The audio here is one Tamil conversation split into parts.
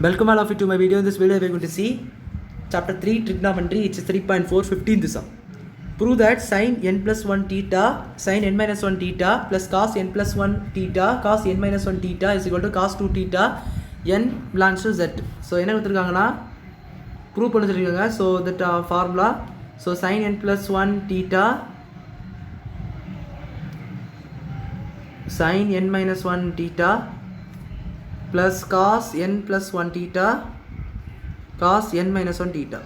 Welcome all of you to my video. In this video we are going to see chapter 3 trigonometry. It's 3.4 15th sum. Prove that sin n plus 1 theta sin n minus 1 theta plus cos n plus 1 theta cos n minus 1 theta is equal to cos 2 theta n belongs to z. So என்ன கொடுத்திருக்காங்கன்னா prove பண்ண சொல்லிருக்காங்க. So that formula, so sin n plus 1 theta sin n minus 1 theta plus cos n plus 1 theta cos n minus 1 theta.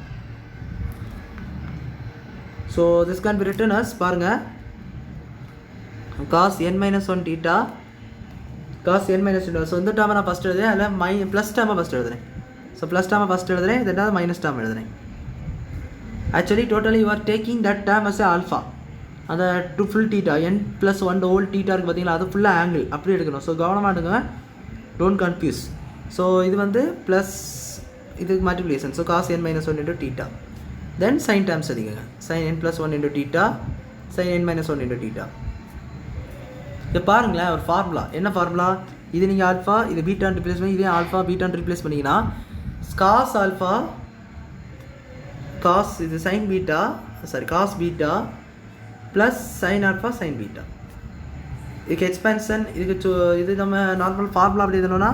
So this can be written as பாருங்க cos n minus 1 theta cos n minus 1 theta. So இந்த டேர்மை நான் ஃபர்ஸ்ட் எழுதுறேன், அதில் ப்ளஸ் டேர்மை ஃபர்ஸ்ட் எழுதுறேன். ஸோ ப்ளஸ் டேர்மை ஃபர்ஸ்ட் எழுதுறேன், ரெண்டாவது மைனஸ் டேர்ம் எழுதுறேன். Actually totally you are taking that term as alpha. அந்த two full theta n plus 1 whole theta இருக்குது பார்த்தீங்களா, அது ஃபுல்லாக ஆங்கிள் அப்படி எடுக்கணும். ஸோ கவனமாக எடுங்க, don't confuse. So இது வந்து plus இது multiplication, so cos n minus 1 into theta, then sin terms எடுங்க, sin n plus 1 into theta sin n minus 1 into theta. இதை பாருங்களேன், ஒரு ஃபார்முலா. என்ன ஃபார்முலா? இது நீங்கள் ஆல்ஃபா, இது பீட்டான் ரிப்ளேஸ் பண்ணி இதே ஆல்ஃபா பீட்டான் ரிப்ளேஸ் பண்ணிங்கன்னா காஸ் ஆல்ஃபா காஸ் இது sin beta sorry cos beta plus sin alpha sign beta. இதுக்கு எக்ஸ்பென்ஷன் இதுக்கு இது நம்ம நார்மல் ஃபார்முலா அப்படி எழுதணும்னா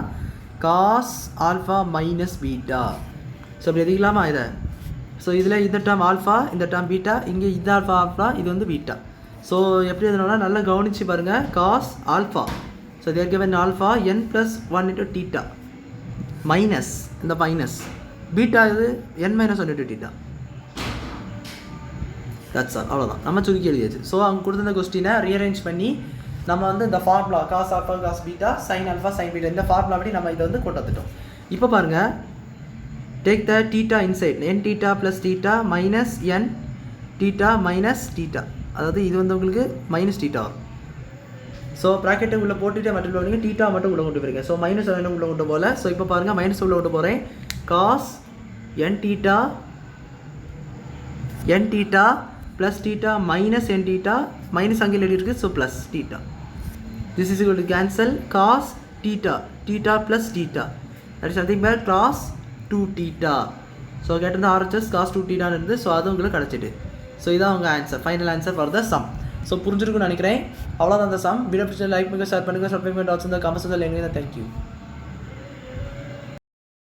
cos alpha minus beta. So அப்படி எதுக்கலாமா இதை? ஸோ இதில் இந்த டேர்ம் ஆல்ஃபா, இந்த டேர்ம் பீட்டா, இங்கே இது ஆல்ஃபா ஆல்ஃபா, இது வந்து பீட்டா. ஸோ எப்படி எழுதணும்னா நல்லா கவனித்து பாருங்கள், cos alpha, so there given alpha n + 1 into theta minus இந்த மைனஸ் பீட்டா இது n - 1 into theta. That's all, அவ்வளோதான், நம்ம சுருக்கி எழுதியாச்சு. ஸோ அவங்க கொடுத்துருந்த கொஸ்டினை ரீஅரேஞ்ச் பண்ணி நம்ம வந்து இந்த formula cos alpha cos beta sine alpha sign beta இந்த ஃபார்முலா அப்படி நம்ம இதை வந்து கொண்டு வந்துட்டோம். இப்போ பாருங்கள், take the theta inside n theta plus theta minus n theta minus theta, அதாவது இது வந்து உங்களுக்கு மைனஸ் தீட்டா வரும். ஸோ ப்ராக்கெட்டை உள்ளே போட்டுட்டு மட்டும் போடுங்க, தீட்டா மட்டும் உள்ள கொண்டு போயிருங்க. ஸோ மைனஸ் என்ன உள்ள கொண்டு போகல. ஸோ இப்போ பாருங்கள், மைனஸ் உள்ள கொண்டு போகிறேன். Cos n theta plus theta minus n theta minus அங்கே எழுதிருக்கு, so plus theta. This is equal to cancel cos theta, theta plus theta, that is nothing but cos 2 theta. So get the RHS cos 2 theta இருந்து, ஸோ அது உங்களுக்கு கிடச்சிட்டு. ஸோ இதான் உங்கள் answer, final answer for the sum. So புரிஞ்சிருக்குன்னு நினைக்கிறேன். அவ்வளோதான் அந்த சம். வீடியோ பிடிச்ச லைக் பண்ணுங்கள், ஷேர் பண்ணுங்கள், சப்ஸ்கிரைப் பண்ணுங்கள், டாட்ஸ் இந்த கமெண்ட்ஸ் வந்து லைக். தேங்க்யூ.